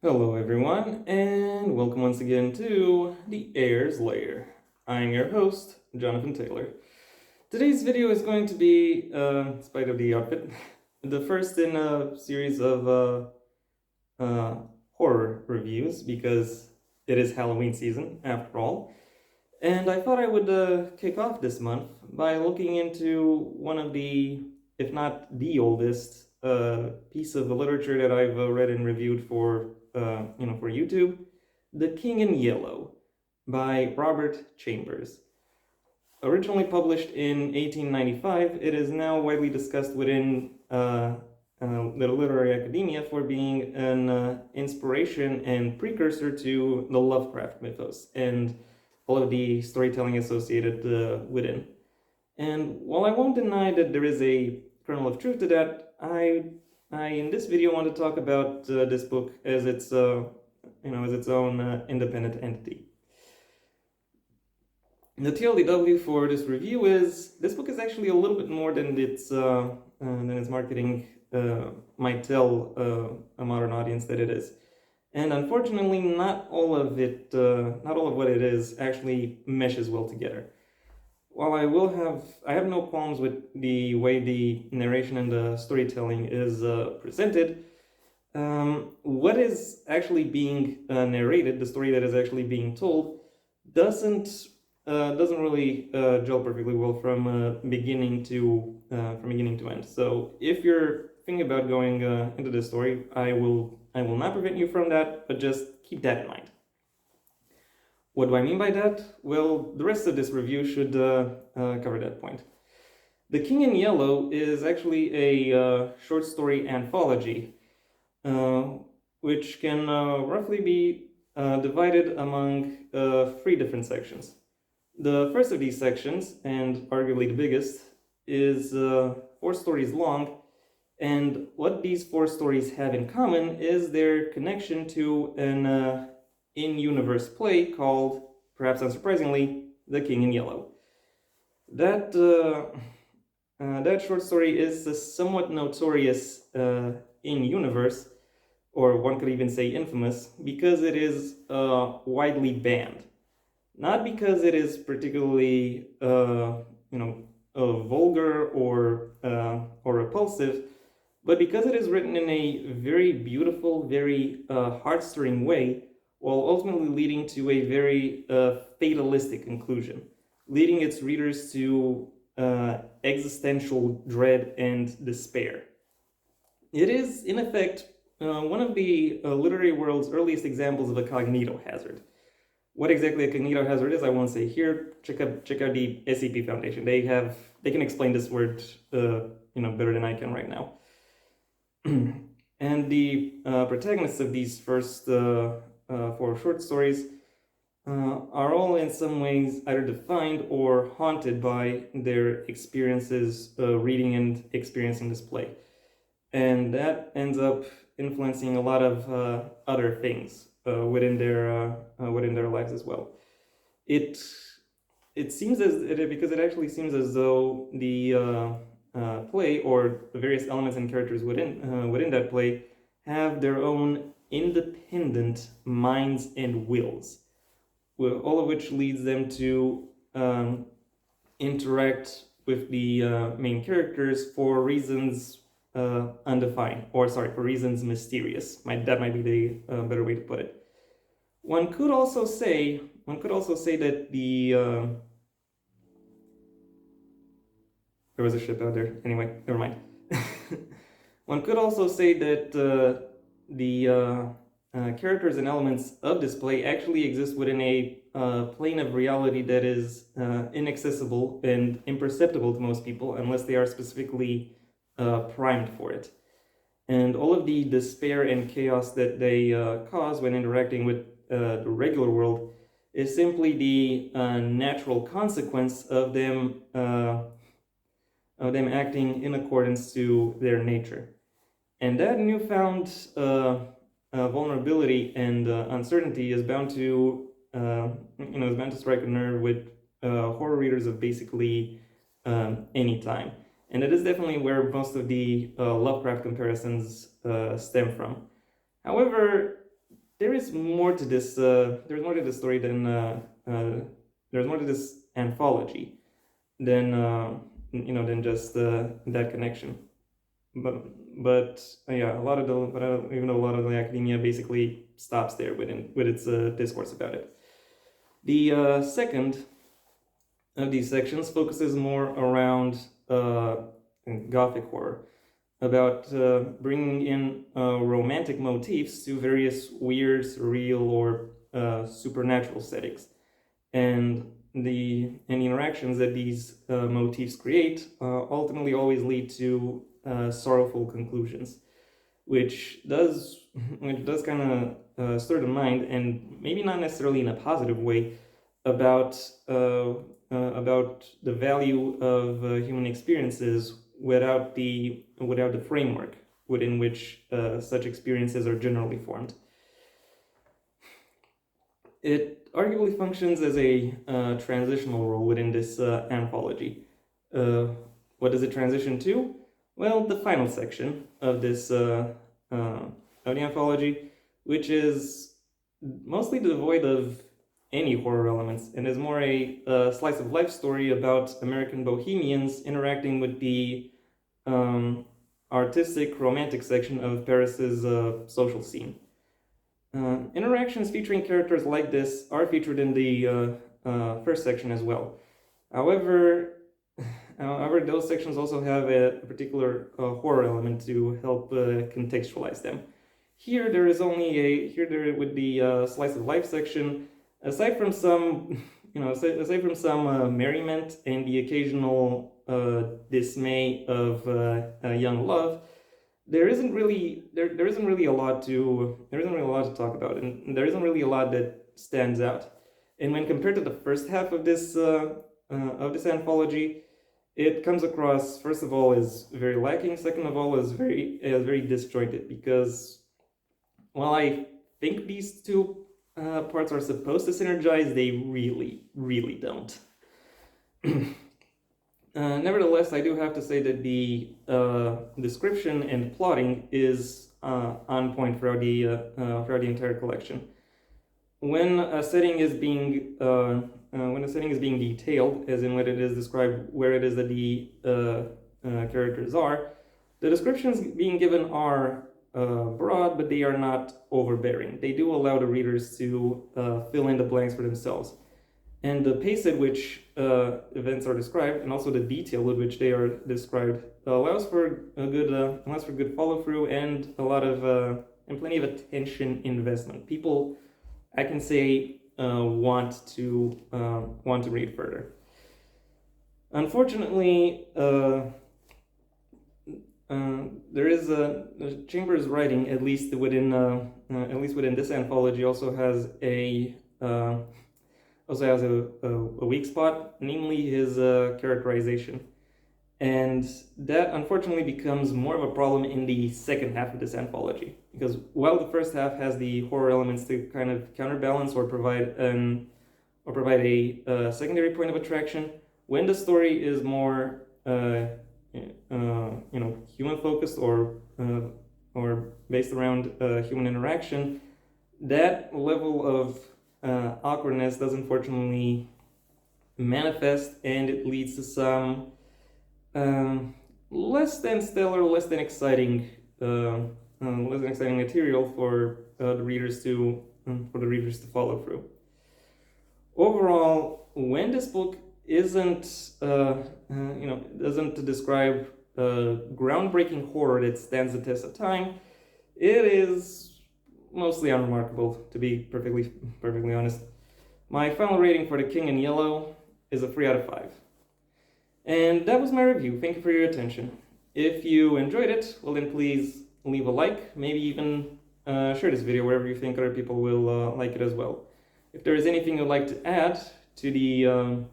Hello everyone, and welcome once again to the Heir's Lair. I'm your host, Jonathan Taylor. Today's video is going to be, in spite of the outfit, the first in a series of horror reviews, because it is Halloween season, after all. And I thought I would kick off this month by looking into one of the, if not the oldest, piece of literature that I've read and reviewed for YouTube, The King in Yellow by Robert Chambers. Originally published in 1895, it is now widely discussed within the literary academia for being an inspiration and precursor to the Lovecraft mythos and all of the storytelling associated within. And while I won't deny that there is a kernel of truth to that, I in this video want to talk about this book as its as its own independent entity. The TLDW for this review is this book is actually a little bit more than its marketing might tell a modern audience that it is. And unfortunately, not all of what it is actually meshes well together. While I have no qualms with the way the narration and the storytelling is presented. What is actually being narrated, the story that is actually being told, doesn't really gel perfectly well from beginning to end. So if you're thinking about going into this story, I will not prevent you from that, but just keep that in mind. What do I mean by that? Well, the rest of this review should cover that point. The King in Yellow is actually a short story anthology, which can roughly be divided among 3 different sections. The first of these sections, and arguably the biggest, is 4 stories long, and what these 4 stories have in common is their connection to an in-universe play called, perhaps unsurprisingly, The King in Yellow. That short story is a somewhat notorious in-universe, or one could even say infamous, because it is widely banned. Not because it is particularly vulgar or repulsive, but because it is written in a very beautiful, very heart-stirring way, while ultimately leading to a very fatalistic conclusion, leading its readers to existential dread and despair. It is, in effect, one of the literary world's earliest examples of a cognito hazard. What exactly a cognito hazard is, I won't say here. Check out the SCP Foundation. They can explain this word better than I can right now. And the protagonists of these first 4 short stories are all in some ways either defined or haunted by their experiences reading and experiencing this play. And that ends up influencing a lot of other things within their lives as well. It seems because it actually seems as though the play, or the various elements and characters within that play, have their own independent minds and wills, all of which leads them to interact with the main characters for reasons undefined, or for reasons mysterious. That might be the better way to put it. One could also say that the there was a ship out there. Anyway, never mind. One could also say that the characters and elements of this play actually exist within a plane of reality that is inaccessible and imperceptible to most people unless they are specifically primed for it. And all of the despair and chaos that they cause when interacting with the regular world is simply the natural consequence of them acting in accordance to their nature. And that newfound vulnerability and uncertainty is bound to strike a nerve with horror readers of basically any time. And it is definitely where most of the Lovecraft comparisons stem from. However, there is more to this. There's more to this story than there's more to this anthology than than just that connection. But yeah, a lot of the but even though a lot of the academia basically stops there with its discourse about it. The second of these sections focuses more around Gothic horror, about bringing in romantic motifs to various weird, surreal, or supernatural settings, and the interactions that these motifs create ultimately always lead to sorrowful conclusions, which does kind of stir the mind, and maybe not necessarily in a positive way, about the value of human experiences without the framework within which such experiences are generally formed. It arguably functions as a transitional role within this anthology. What does it transition to? Well, the final section of this of the anthology, which is mostly devoid of any horror elements and is more a slice of life story about American bohemians interacting with the artistic, romantic section of Paris's social scene. Interactions featuring characters like this are featured in the first section as well. However, those sections also have a particular horror element to help contextualize them. Here, there with the slice of life section, aside from some, merriment and the occasional dismay of young love, there isn't really a lot to talk about, and there isn't really a lot that stands out. And when compared to the first half of this anthology, it comes across, first of all, as very lacking. Second of all, as very disjointed, because while I think these two parts are supposed to synergize, they really don't. Nevertheless, I do have to say that the description and plotting is on point throughout the entire collection. When a setting is being detailed, as in what it is described, where it is that the characters are, the descriptions being given are broad, but they are not overbearing. They do allow the readers to fill in the blanks for themselves. And the pace at which events are described, and also the detail with which they are described, allows for good follow through and plenty of attention investment. People, I can say, want to read further. Unfortunately, there is Chambers' writing, at least within this anthology, also has a weak spot, namely his characterization. And that unfortunately becomes more of a problem in the second half of this anthology, because while the first half has the horror elements to kind of counterbalance or provide a secondary point of attraction, when the story is more human focused or based around human interaction, that level of awkwardness does unfortunately manifest, and it leads to some less than stellar, less than exciting material for the readers to follow through. Overall, when this book doesn't describe groundbreaking horror that stands the test of time, it is mostly unremarkable, to be perfectly honest. My final rating for The King in Yellow is a 3 out of 5. And that was my review. Thank you for your attention. If you enjoyed it, well then please leave a like, maybe even share this video wherever you think other people will like it as well. If there is anything you'd like to add to the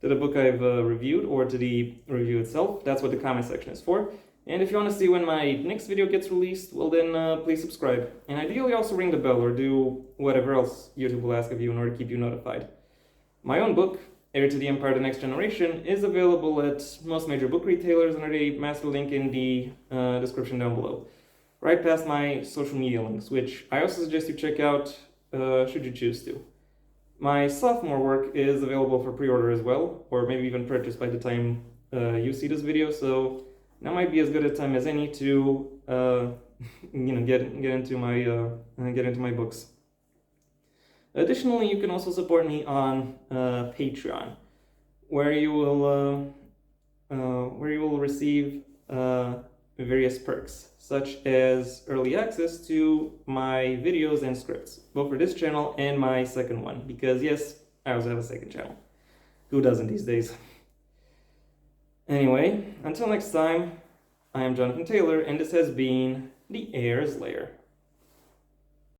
book I've reviewed, or to the review itself, that's what the comment section is for. And if you want to see when my next video gets released, well then please subscribe. And ideally also ring the bell or do whatever else YouTube will ask of you in order to keep you notified. My own book, Heir to the Empire: The Next Generation, is available at most major book retailers under a master link in the description down below. right past my social media links, which I also suggest you check out should you choose to. My sophomore work is available for pre-order as well, or maybe even purchased by the time you see this video, so now might be as good a time as any to get into my books. Additionally, you can also support me on Patreon, where you will receive various perks, such as early access to my videos and scripts, both for this channel and my second one, because yes, I also have a second channel. Who doesn't these days? Anyway, until next time, I am Jonathan Taylor, and this has been the Heir's Lair.